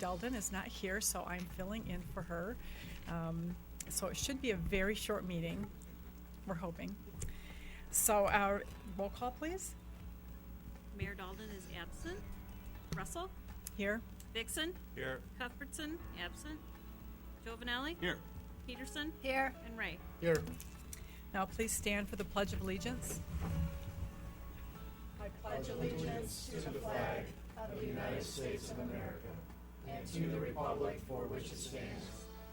Delden is not here, so I'm filling in for her. So it should be a very short meeting, we're hoping. So our roll call, please. Mayor Dalton is absent. Russell? Here. Vixen? Here. Cuthbertson? Absent. Giovanelli? Here. Peterson? Here. And Ray. Here. Now please stand for the Pledge of Allegiance. I pledge allegiance to the flag of the United States of America and to the republic for which it stands,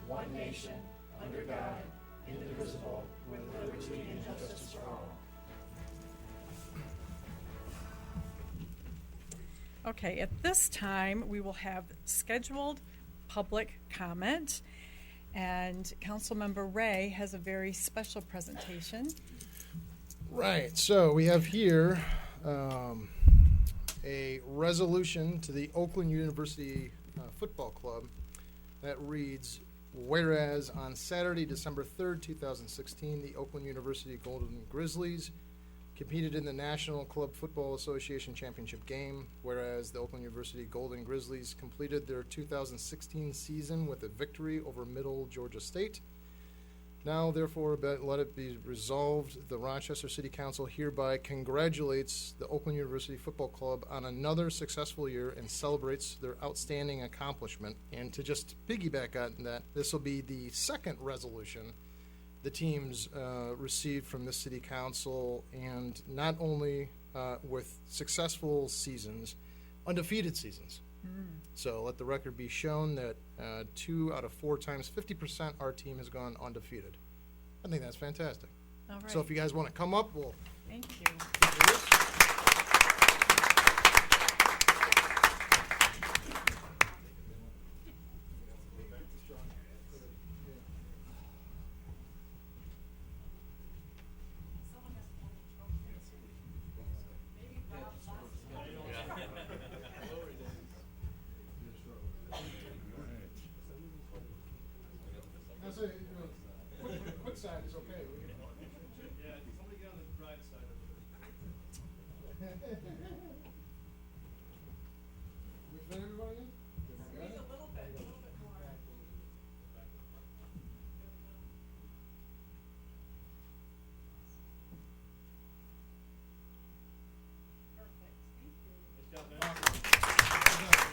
one nation, under God, indivisible, with liberty and justice for all. Okay, at this time, we will have scheduled public comment, and Councilmember Ray has a very special presentation. Right, so we have here a resolution to the Oakland University Football Club that reads, whereas on Saturday, December 3rd, 2016, the Oakland University Golden Grizzlies competed in the National Club Football Association Championship game, whereas the Oakland University Golden Grizzlies completed their 2016 season with a victory over Middle Georgia State. Now, therefore, let it be resolved, the Rochester City Council hereby congratulates the Oakland University Football Club on another successful year and celebrates their outstanding accomplishment. And to just piggyback on that, this will be the second resolution the teams received from the City Council, and not only with successful seasons, undefeated seasons. So let the record be shown that 2 out of 4 times, 50%, our team has gone undefeated. I think that's fantastic. All right. So if you guys want to come up, we'll... Thank you. Quick side is okay. Yeah, somebody get on the right side of it. We fit everybody in? A little bit more.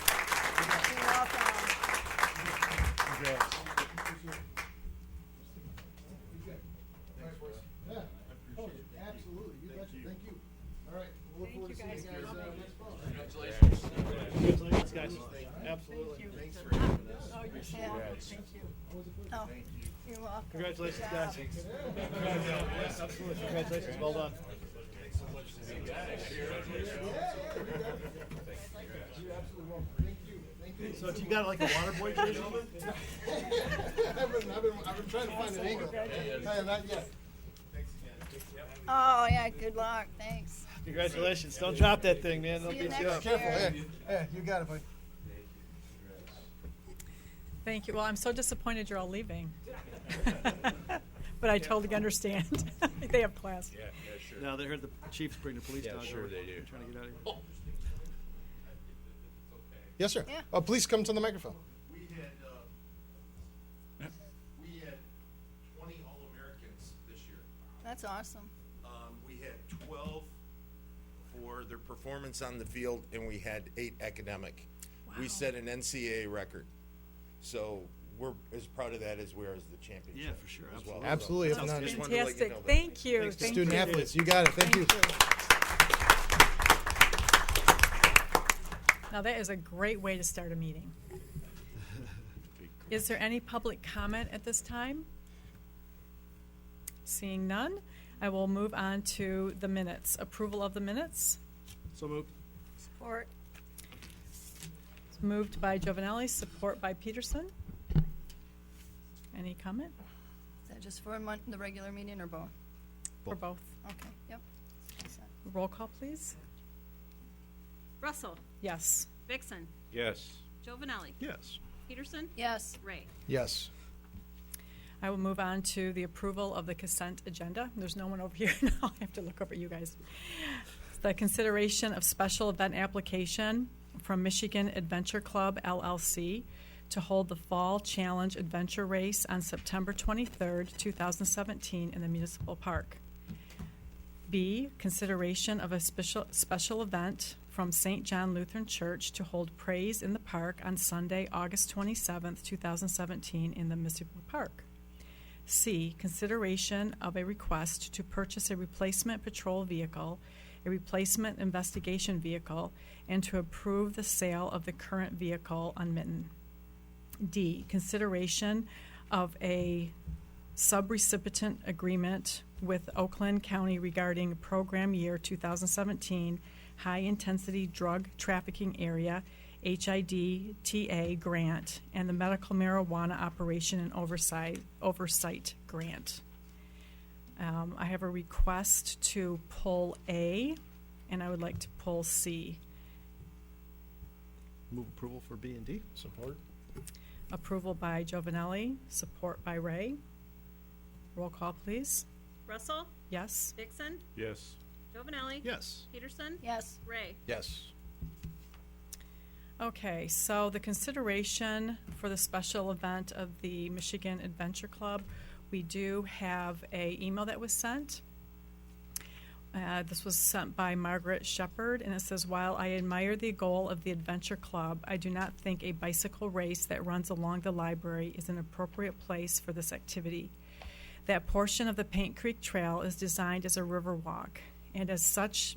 You're welcome. Yeah. Oh, absolutely. You betcha. Thank you. All right. We'll look forward to seeing you guys next fall. Congratulations, guys. Absolutely. Thanks for having us. Oh, you're Yeah. Thank you. Oh, you're welcome. Congratulations, Good guys. job. Absolutely. Congratulations. Well done. You're absolutely welcome. Thank you. Thank you. So you got like a water boy jersey? I've been trying to find an angle. Not yet. Oh, yeah, good luck. Thanks. Congratulations. Don't drop that thing, man. They'll See you beat you next up. Careful. year. Hey, you got it, buddy. Thank you. Well, I'm so disappointed you're all leaving. But I totally understand. They have class. Yeah, sure. Now they heard the Chiefs bring the police down. sure they do. They're trying to get out of here. Yes, sir. Yeah. Please come to the microphone. We had 20 All-Americans this year. That's awesome. We had 12 for their performance on the field, and we had 8 academic. Wow. We set an NCAA record. So we're as proud of that as we are as the championship. Yeah, for sure. as well. Absolutely. So, If not, just wanted to let you Fantastic. know that. Thank you. Thanks to Thank student you. athletes. You got it. Thank you. Now that is a great way to start a meeting. Is there any public comment at this time? Seeing none, I will move on to the minutes. Approval of the minutes. So moved. Support. It's moved by Giovanelli, support by Peterson. Any comment? Is that just for the regular meeting or both? For both. Okay, yep. Roll call, please. Russell? Yes. Vixen? Yes. Giovanelli? Yes. Peterson? Yes. Ray. Yes. I will move on to the approval of the consent agenda. There's no one over here now. I have to look over at you guys. The consideration of special event application from Michigan Adventure Club LLC to hold the Fall Challenge Adventure Race on September 23rd, 2017 in the Municipal Park. B, consideration of a special event from St. John Lutheran Church to hold praise in the park on Sunday, August 27th, 2017 in the Municipal Park. C, consideration of a request to purchase a replacement patrol vehicle, a replacement investigation vehicle, and to approve the sale of the current vehicle on Mitten. D, consideration of a subrecipient agreement with Oakland County regarding program year 2017 high-intensity drug trafficking area HIDTA grant and the medical marijuana operation and oversight grant. I have a request to pull A, and I would like to pull C. Move approval for B and D. Support. Approval by Giovanelli, support by Ray. Roll call, please. Russell, Yes. Dixon, Yes. Giovanelli. Yes. Peterson, Yes. Ray. Yes. Okay, so the consideration for the special event of the Michigan Adventure Club, we do have a email that was sent. This was sent by Margaret Shepard, and it says, while I admire the goal of the Adventure Club, I do not think a bicycle race that runs along the library is an appropriate place for this activity. That portion of the Paint Creek Trail is designed as a river walk, and as such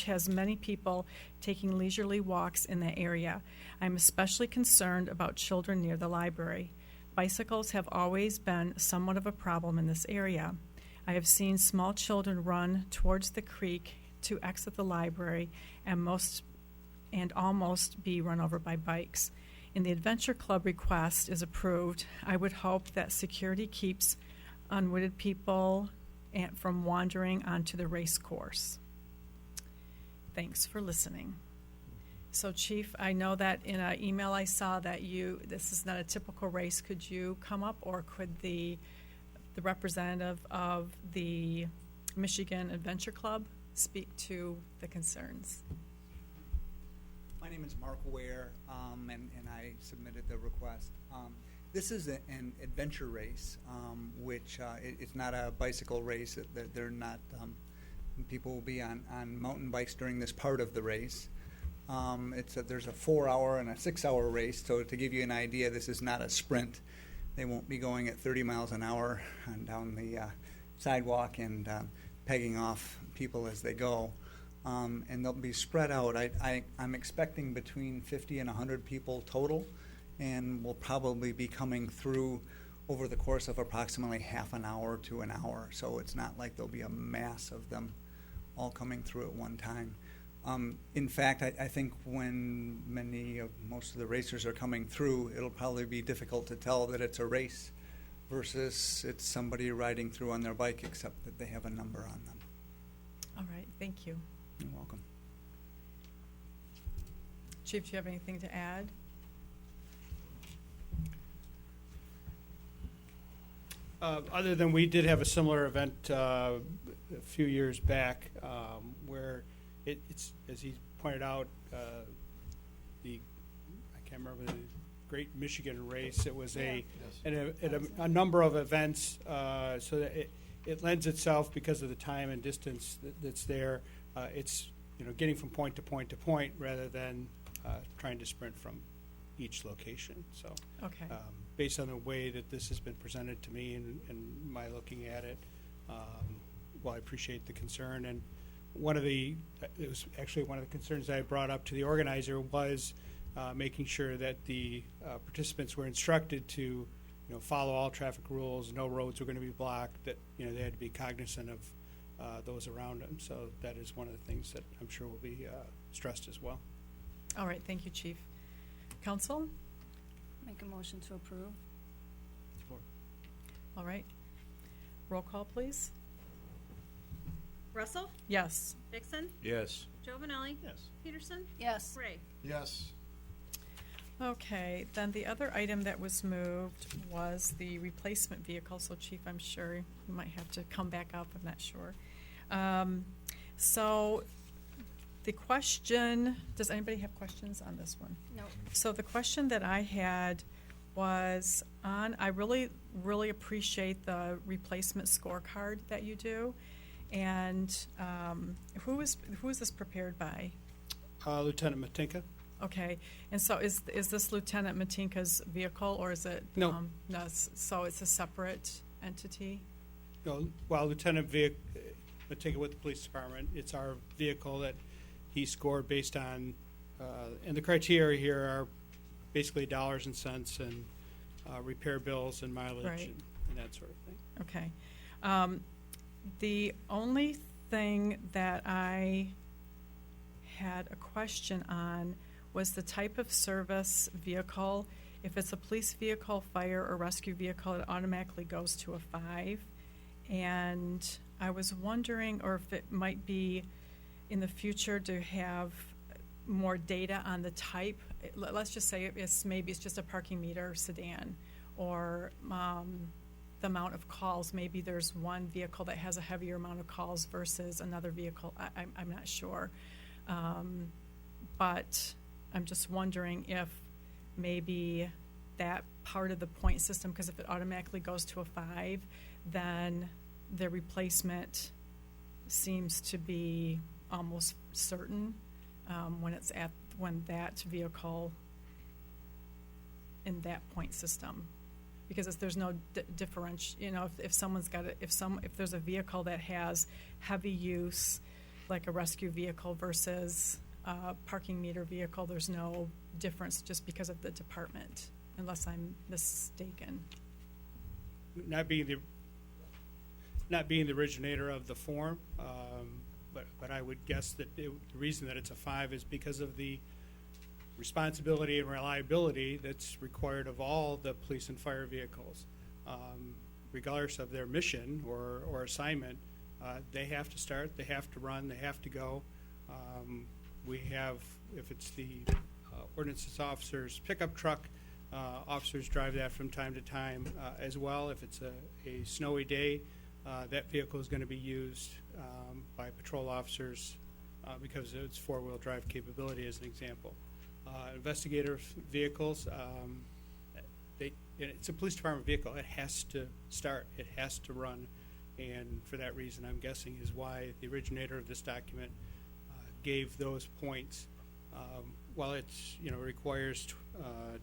has many people taking leisurely walks in that area. I'm especially concerned about children near the library. Bicycles have always been somewhat of a problem in this area. I have seen small children run towards the creek to exit the library and almost be run over by bikes. In the Adventure Club request is approved, I would hope that security keeps unwitted people from wandering onto the race course. Thanks for listening. So, Chief, I know that in an email I saw that this is not a typical race. Could you come up, or could the representative of the Michigan Adventure Club speak to the concerns? My name is Mark Ware, and I submitted the request. This is an adventure race, which it's not a bicycle race. They're not. People will be on mountain bikes during this part of the race. There's a 4-hour and a 6-hour race. So to give you an idea, this is not a sprint. They won't be going at 30 miles an hour down the sidewalk and pegging off people as they go. And they'll be spread out. I'm expecting between 50 and 100 people total, and will probably be coming through over the course of approximately half an hour to an hour. So it's not like there'll be a mass of them all coming through at one time. In fact, I think when most of the racers are coming through, it'll probably be difficult to tell that it's a race versus it's somebody riding through on their bike, except that they have a number on them. All right, thank you. You're welcome. Chief, do you have anything to add? Other than we did have a similar event a few years back where it's, as he pointed out, I can't remember the Great Michigan Race. It was a number of events, so that it lends itself, because of the time and distance that's there. It's getting from point to point to point rather than trying to sprint from each location. So, Okay. Based on the way that this has been presented to me and my looking at it, well, I appreciate the concern. And it was actually one of the concerns I brought up to the organizer was making sure that the participants were instructed to follow all traffic rules. No roads were going to be blocked. That they had to be cognizant of those around them. So that is one of the things that I'm sure will be stressed as well. All right, thank you, Chief. Council? Make a motion to approve. All right. Roll call, please. Russell, Yes. Dixon, Yes. Giovanelli. Yes. Peterson, Yes. Ray. Yes. Okay, then the other item that was moved was the replacement vehicle. So, Chief, I'm sure you might have to come back up. I'm not sure. So The question, does anybody have questions on this one? No. So the question that I had was on, I really, really appreciate the replacement scorecard that you do. And who is this prepared by? Lieutenant Matinka? Okay, and so is this Lieutenant Matinka's vehicle, or is it? No. No, so it's a separate entity? No, well, Lieutenant Matinka with the police department, it's our vehicle that he scored based on, and the criteria here are basically dollars and cents and repair bills and mileage Right. and that sort of thing. Okay. The only thing that I had a question on was the type of service vehicle. If it's a police vehicle, fire, or rescue vehicle, it automatically goes to a 5. And I was wondering, or if it might be in the future to have more data on the type. Let's just say maybe it's just a parking meter sedan, or the amount of calls. Maybe there's one vehicle that has a heavier amount of calls versus another vehicle. I'm not sure. But I'm just wondering if maybe that part of the point system, because if it automatically goes to a 5, then the replacement seems to be almost certain when that vehicle in that point system, because there's no differential. If someone's got if there's a vehicle that has heavy use, like a rescue vehicle versus a parking meter vehicle, there's no difference just because of the department, unless I'm mistaken. Not being the originator of the form, but I would guess that the reason that it's a 5 is because of the responsibility and reliability that's required of all the police and fire vehicles. Regardless of their mission or assignment, they have to start, they have to run, they have to go. We have, if it's the ordinance officer's pickup truck, officers drive that from time to time as well. If it's a snowy day, that vehicle is going to be used by patrol officers because of its 4-wheel drive capability, as an example. Investigator vehicles, it's a police department vehicle. It has to start. It has to run. And for that reason, I'm guessing, is why the originator of this document gave those points. While it's requires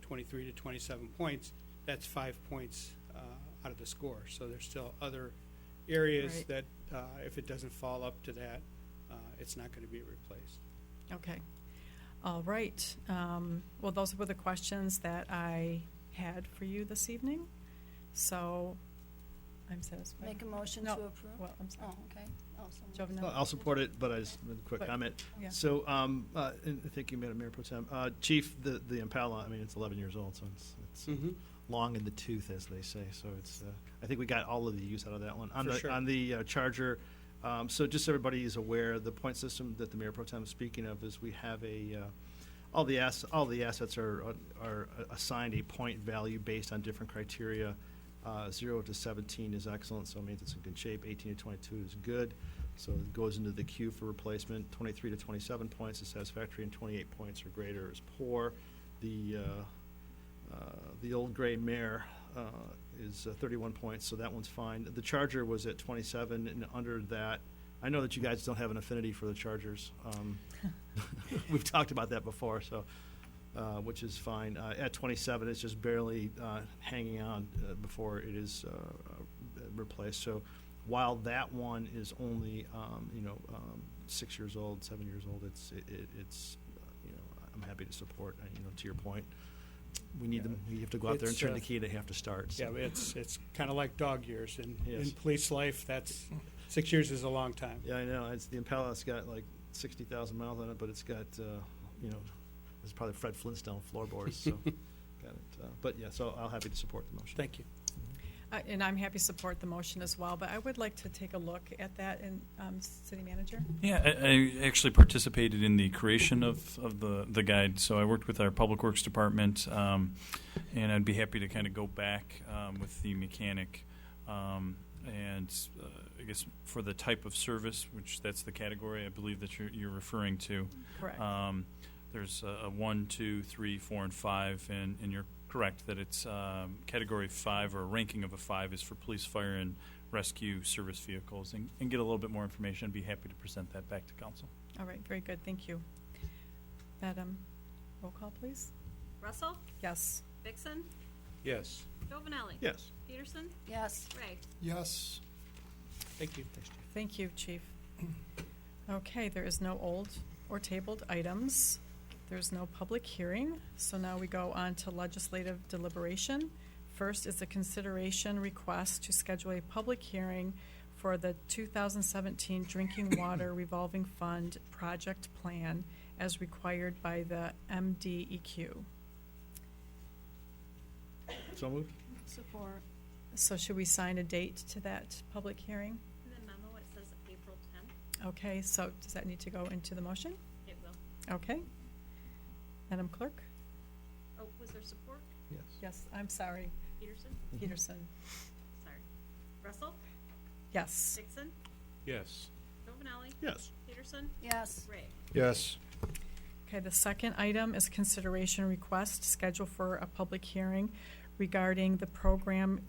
23 to 27 points, that's 5 points out of the score. So there's still other areas Right. that if it doesn't fall up to that, it's not going to be replaced. Okay. All right. Well, those were the questions that I had for you this evening. So I'm satisfied. Make a motion No. to approve? Well, I'm sorry. Oh, okay. Oh, someone- Jovenel? I'll support it, but I just a quick But- comment. yeah. So, and thank you, Madam Mayor Pro Tem. Chief, the Impala, I mean, it's 11 years old, so it's long in the tooth, as they say. So it's, I think we got all of the use out of that one. On For the sure. on the Charger, so just so everybody is aware, the point system that the Mayor Pro Tem is speaking of is we have all the assets are assigned a point value based on different criteria. 0 to 17 is excellent, so it means it's in good shape. 18 to 22 is good, so it goes into the queue for replacement. 23 to 27 points is satisfactory, and 28 points or greater is poor. The old gray mare is 31 points, so that one's fine. The Charger was at 27, and under that, I know that you guys don't have an affinity for the Chargers. We've talked about that before, so. Which is fine. At 27, it's just barely hanging on before it is replaced. So while that one is only 6 years old, 7 years old, it's I'm happy to support. To your point, we need them. You have to go out there and It's, turn the key. They have to start. So. Yeah, it's kind of like dog years. In Yes. police life, that's 6 years is a long time. Yeah, I know. It's the Impala's got like 60,000 miles on it, but it's got it's probably Fred Flintstone floorboards. So got it. But yeah, so I'll happy to support the motion. Thank you. And I'm happy to support the motion as well, but I would like to take a look at that in City Manager. Yeah, I actually participated in the creation of the guide. So I worked with our Public Works Department, and I'd be happy to kind of go back with the mechanic. and I guess for the type of service, which that's the category I believe that you're referring to. Correct. There's a 1, 2, 3, 4, and 5, and you're correct that it's category 5, or a ranking of a 5 is for police, fire, and rescue service vehicles. And get a little bit more information. I'd be happy to present that back to council. All right, very good, thank you. Madam, roll call, please. Russell, Yes. Vixen, Yes. Jovenelli. Yes. Peterson, Yes. Ray. Yes. Thank you. Thank you, Chief. Okay, there is no old or tabled items. There's no public hearing, so now we go on to legislative deliberation. First is a consideration request to schedule a public hearing for the 2017 Drinking Water Revolving Fund Project Plan as required by the MDEQ. So moved. Support. So should we sign a date to that public hearing? In the memo, it says April 10th. Okay, so does that need to go into the motion? It will. Okay. Madam Clerk? Oh, was there support? Yes. Yes, I'm sorry. Peterson? Peterson? Sorry. Russell, Yes. Vixen, Yes. Jovenelli. Yes. Peterson, Yes. Ray. Yes. Okay, the second item is consideration request scheduled for a public hearing regarding the program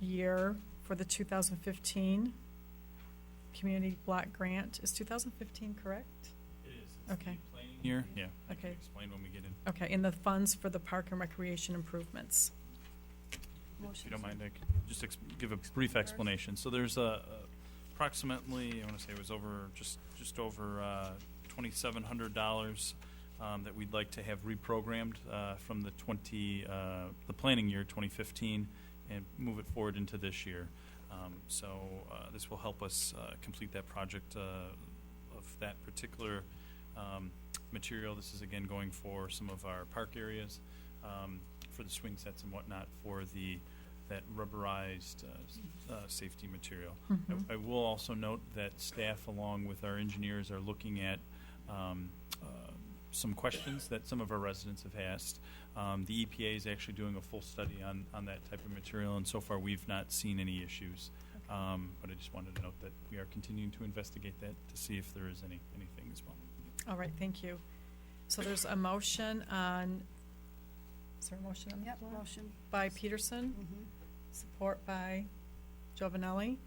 year for the 2015 Community Block Grant. Is 2015 correct? It is. Okay. Planning year? Yeah. I can Okay. explain when we get in. Okay, and the funds for the park and recreation improvements. If you don't mind, I could just give a brief explanation. So there's approximately, I want to say it was over, just over $2,700 that we'd like to have reprogrammed from the planning year 2015 and move it forward into this year. So this will help us complete that project of that particular material. This is again going for some of our park areas, for the swing sets and whatnot, for that rubberized safety material. Mhm. I will also note that staff, along with our engineers, are looking at some questions that some of our residents have asked. The EPA is actually doing a full study on that type of material, and so far we've not seen any issues. But I just wanted to note that we are continuing to investigate that to see if there is anything as well. All right, thank you. So there's a motion on, is there a motion on the Yep, floor? motion. By Peterson, Mm-hmm. support by Jovenelli.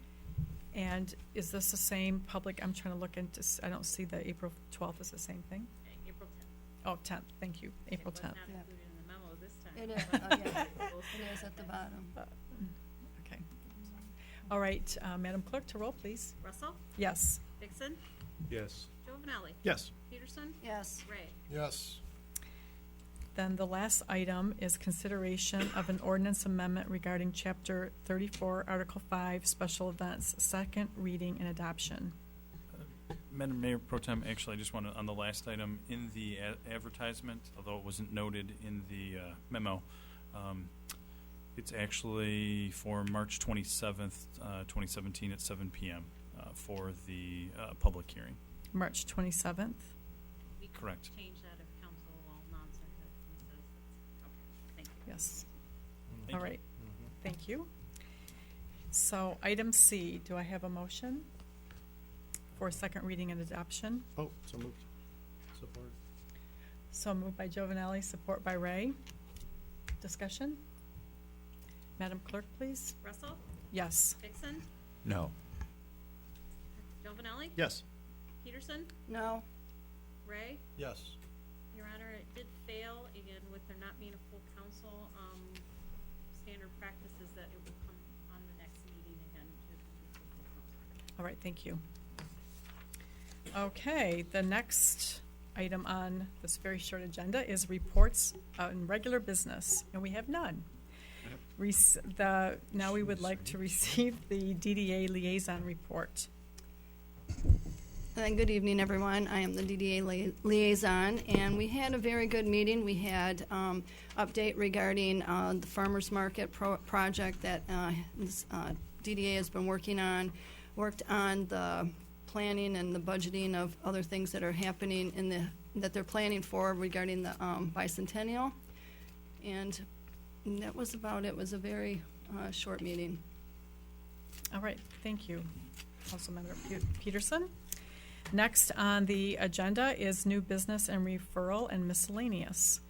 And is this the same public, I'm trying to look into, I don't see the April 12th is the same thing? Okay, April 10th. Oh, 10th, thank you, April It 10th. was not Yeah. included in the memo this time. It is, yeah, it is at the bottom. Okay. All right, Madam Clerk, to roll, please. Russell, Yes. Vixen, Yes. Jovenelli. Yes. Peterson, Yes. Ray. Yes. Then the last item is consideration of an ordinance amendment regarding Chapter 34, Article 5, Special Events, second reading and adoption. Madam Mayor Pro Tem, actually, I just want to, on the last item, in the advertisement, although it wasn't noted in the memo, it's actually for March 27th, 2017 at 7 p.m. For the public hearing. March 27th. We can Correct. change that if council will non-second and says it's, okay, thank you. Yes. Thank All you. right. Thank you. So item C, do I have a motion for second reading and adoption? Oh, so moved. Support. So moved by Jovenelli, support by Ray. Discussion? Madam Clerk, please. Russell, Yes. Vixen, No. Jovenelli. Yes. Peterson, No. Ray. Yes. Your Honor, it did fail, again, with there not being a full council, standard practice is that it will come on the next meeting again to complete the full council. All right, thank you. Okay, the next item on this very short agenda is reports in regular business, and we have none. Now we would like to receive the DDA liaison report. Good evening, everyone. I am the DDA liaison, and we had a very good meeting. We had update regarding the farmers market project that this, DDA has been working on. Worked on the planning and the budgeting of other things that are happening that they're planning for regarding the bicentennial, and that was about it. It was a very short meeting. All right, thank you, Councilmember Peterson. Next on the agenda is new business and referral and miscellaneous.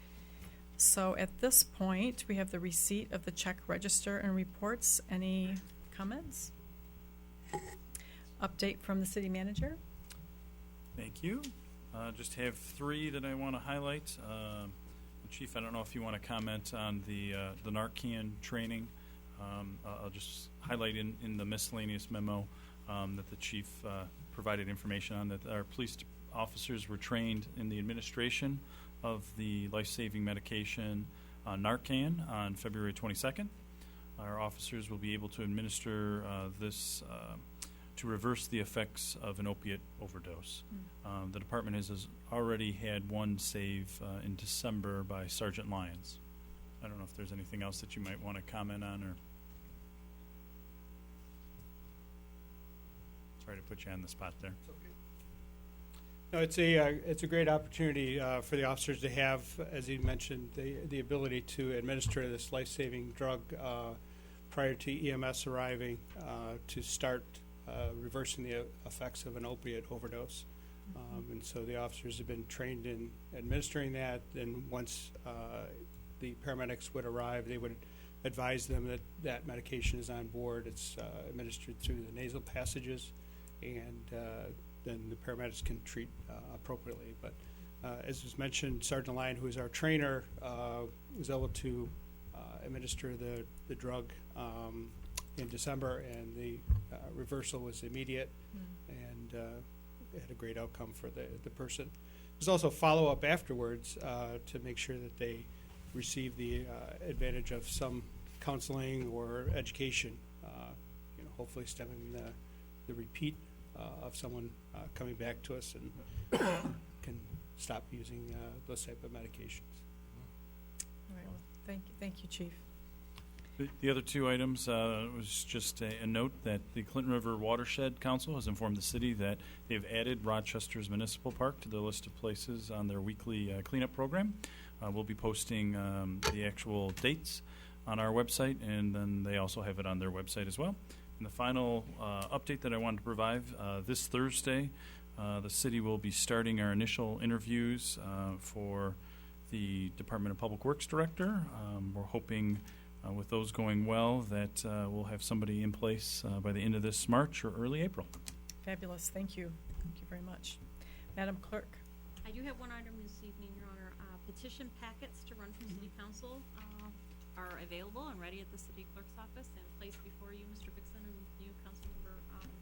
So at this point, we have the receipt of the check register and reports. Any comments? Update from the city manager? Thank you. Just have three that I want to highlight. Chief, I don't know if you want to comment on the Narcan training. I'll just highlight in the miscellaneous memo that the chief provided information on that our police officers were trained in the administration of the life-saving medication Narcan on February 22nd. Our officers will be able to administer this to reverse the effects of an opiate overdose. The department has already had one save in December by Sergeant Lyons. I don't know if there's anything else that you might want to comment on, or sorry to put you on the spot there. No, it's a great opportunity for the officers to have, as he mentioned, the ability to administer this life-saving drug prior to EMS arriving to start reversing the effects of an opiate overdose. And so the officers have been trained in administering that, and once the paramedics would arrive, they would advise them that that medication is on board. It's administered through the nasal passages, and then the paramedics can treat appropriately. But as was mentioned, Sergeant Lyon, who is our trainer, was able to administer the drug in December, and the reversal was immediate, and had a great outcome for the person. There's also follow-up afterwards to make sure that they receive the advantage of some counseling or education, hopefully stemming the repeat of someone coming back to us and can stop using those type of medications. All right, well, thank you, Chief. The other two items was just a note that the Clinton River Watershed Council has informed the city that they've added Rochester's Municipal Park to their list of places on their weekly cleanup program. We'll be posting the actual dates on our website, and then they also have it on their website as well. And the final update that I wanted to provide, this Thursday, the city will be starting our initial interviews for the Department of Public Works Director. We're hoping with those going well that we'll have somebody in place by the end of this March or early April. Fabulous, thank you. Thank you very much. Madam Clerk? I do have one item this evening, Your Honor. Petition packets to run from City Council are available and ready at the City Clerk's office and placed before you, Mr. Vixen, and you, Councilmember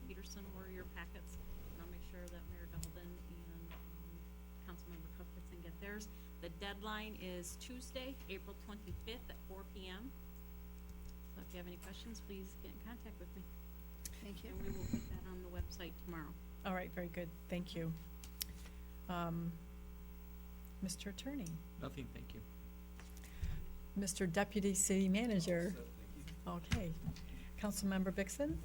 Peterson, were your packets. And I'll make sure that Mayor Delden and Councilmember Cuthbertson get theirs. The deadline is Tuesday, April 25th at 4 p.m. So if you have any questions, please get in contact with me. Thank you. And we will put that on the website tomorrow. All right, very good, thank you. Mr. Attorney? Nothing, thank you. Mr. Deputy City Manager? Okay. Councilmember Vixen?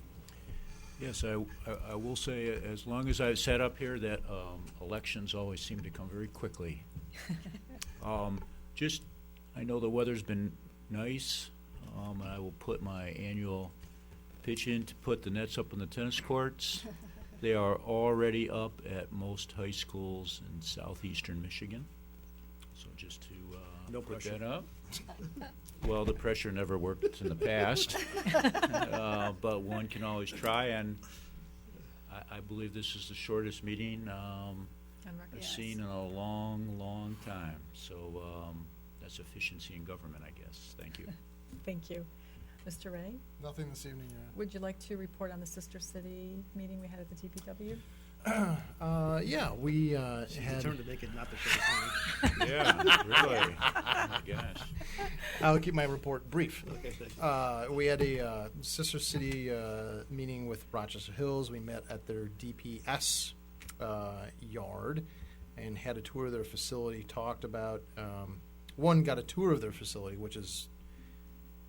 Yes, I will say, as long as I've sat up here, that elections always seem to come very quickly. I know the weather's been nice, and I will put my annual pitch in to put the nets up on the tennis courts. They are already up at most high schools in southeastern Michigan. So just to No put pressure. that up. Well, the pressure never worked in the past, but one can always try, and I believe this is the shortest meeting I've Yes. seen in a long, long time. So that's efficiency in government, I guess. Thank you. Thank you. Mr. Ray? Nothing this evening, Your Would you like to report on the Sister City meeting we had at the DPW? Honor. Yeah, we She's had. determined to make it not the shortest meeting. Yeah, really. Oh my gosh. I'll keep my report brief. Okay, thank you. We had a Sister City meeting with Rochester Hills. We met at their DPS yard and had a tour of their facility, talked about, got a tour of their facility, which is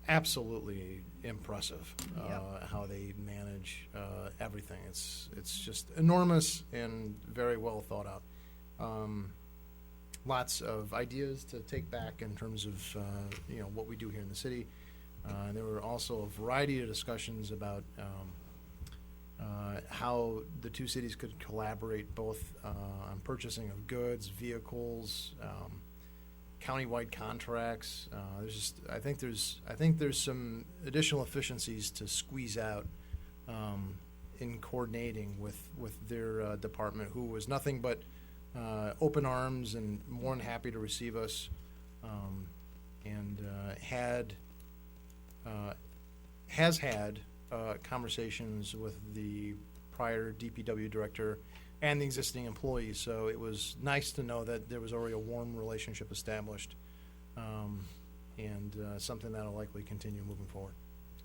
absolutely impressive, how they manage everything. It's just enormous and very well thought out. Lots of ideas to take back in terms of what we do here in the city. There were also a variety of discussions about how the two cities could collaborate both on purchasing of goods, vehicles, countywide contracts. I think there's some additional efficiencies to squeeze out in coordinating with their department, who was nothing but open arms and more than happy to receive us, and has had conversations with the prior DPW director and the existing employees. So it was nice to know that there was already a warm relationship established, and something that'll likely continue moving forward.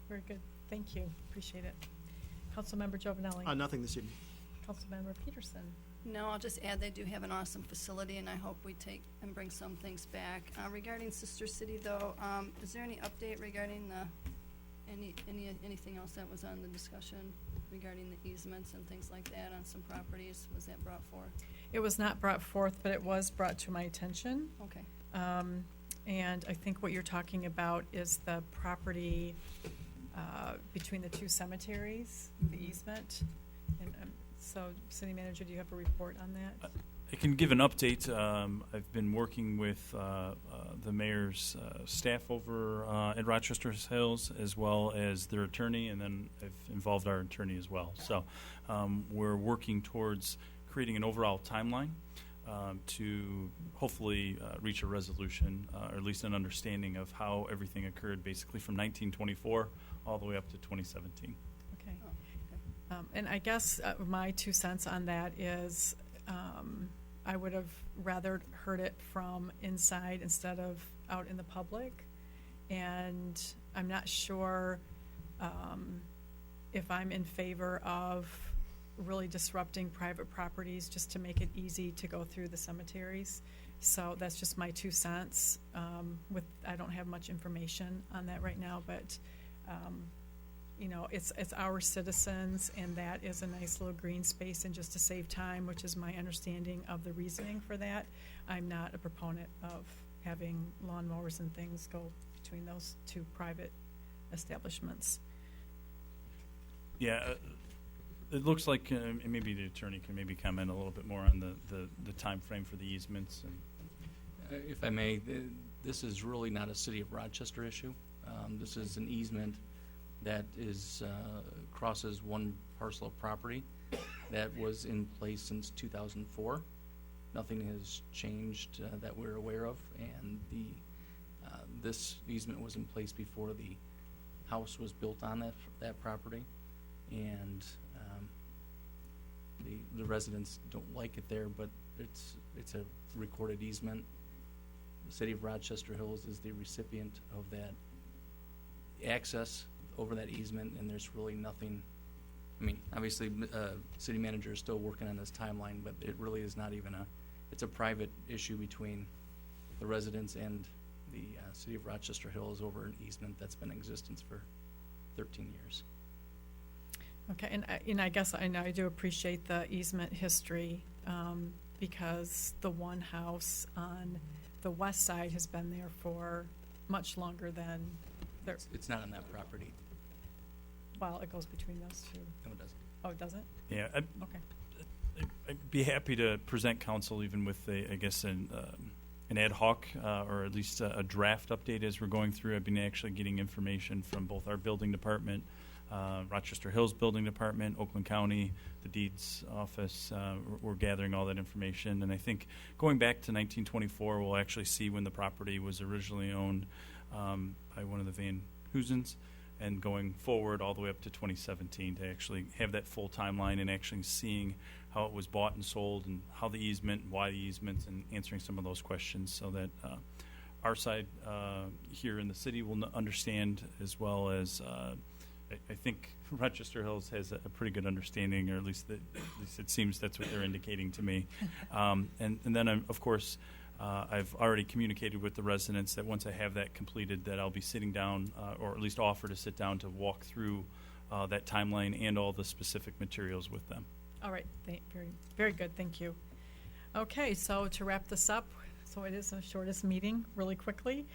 Very good. Thank you. Appreciate it. Councilmember Giovanelli. Nothing this evening. Councilmember Peterson. No, I'll just add they do have an awesome facility, and I hope we take and bring some things back. Regarding Sister City, though, is there any update regarding anything else that was on the discussion regarding the easements and things like that on some properties? Was that brought forth? It was not brought forth, but it was brought to my attention. Okay. And I think what you're talking about is the property between the two cemeteries, the easement. And so, City Manager, do you have a report on that? I can give an update. I've been working with the mayor's staff over at Rochester Hills, as well as their attorney, and then I've involved our attorney as well. So we're working towards creating an overall timeline to hopefully reach a resolution, or at least an understanding of how everything occurred, basically from 1924 all the way up to 2017. Okay. Oh, okay. And I guess my 2 cents on that is I would have rather heard it from inside instead of out in the public. And I'm not sure if I'm in favor of really disrupting private properties just to make it easy to go through the cemeteries. So that's just my 2 cents. I don't have much information on that right now, but you know, it's our citizens, and that is a nice little green space. And just to save time, which is my understanding of the reasoning for that, I'm not a proponent of having lawnmowers and things go between those two private establishments. Yeah, it looks like maybe the attorney can maybe comment a little bit more on the time frame for the easements. And If I may, this is really not a City of Rochester issue. This is an easement that crosses one parcel of property that was in place since 2004. Nothing has changed that we're aware of, and this easement was in place before the house was built on that property, and the residents don't like it there, but it's a recorded easement. The City of Rochester Hills is the recipient of that access over that easement, and there's really nothing. I mean, obviously, city manager is still working on this timeline, but it really is not even it's a private issue between the residents and the City of Rochester Hills over an easement that's been in existence for 13 years. Okay, and I guess I do appreciate the easement history because the one house on the west side has been there for much longer than It's not on that property. well, it goes between those two. No, it doesn't. Oh, it doesn't? yeah, Okay. I'd be happy to present council even with an ad hoc or at least a draft update as we're going through. I've been actually getting information from both our building department, Rochester Hills Building Department, Oakland County, the deeds office. We're gathering all that information, and I think going back to 1924, we'll actually see when the property was originally owned by one of the Van Hoosens, and going forward all the way up to 2017 to actually have that full timeline and actually seeing how it was bought and sold and how the easement, why the easements, and answering some of those questions so that our side here in the city will understand, as well as I think Rochester Hills has a pretty good understanding, or at least it seems that's what they're indicating to me. And then, of course, I've already communicated with the residents that once I have that completed, that I'll be sitting down, or at least offer to sit down to walk through that timeline and all the specific materials with them. All right, very, very good, thank you. Okay, so to wrap this up, so it is the shortest meeting, really quickly.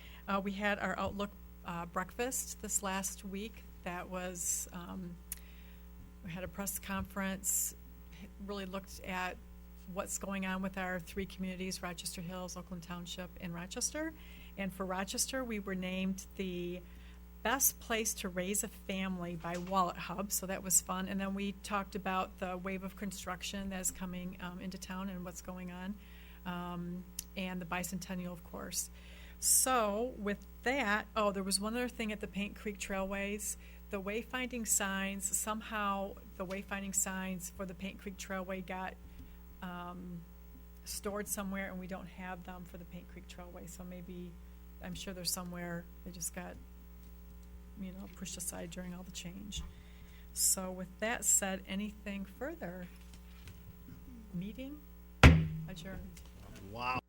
We had our Outlook breakfast this last week. That was We had a press conference, really looked at what's going on with our three communities, Rochester Hills, Oakland Township, and Rochester. And for Rochester, we were named the best place to raise a family by Wallet Hub, so that was fun. And then we talked about the wave of construction that is coming into town and what's going on, and the bicentennial, of course. So with that, oh, there was one other thing at the Paint Creek Trailways. The wayfinding signs, somehow the wayfinding signs for the Paint Creek Trailway got stored somewhere, and we don't have them for the Paint Creek Trailway. So maybe, I'm sure there's somewhere they just got, pushed aside during all the change. So with that said, anything further? Meeting adjourned. Wow.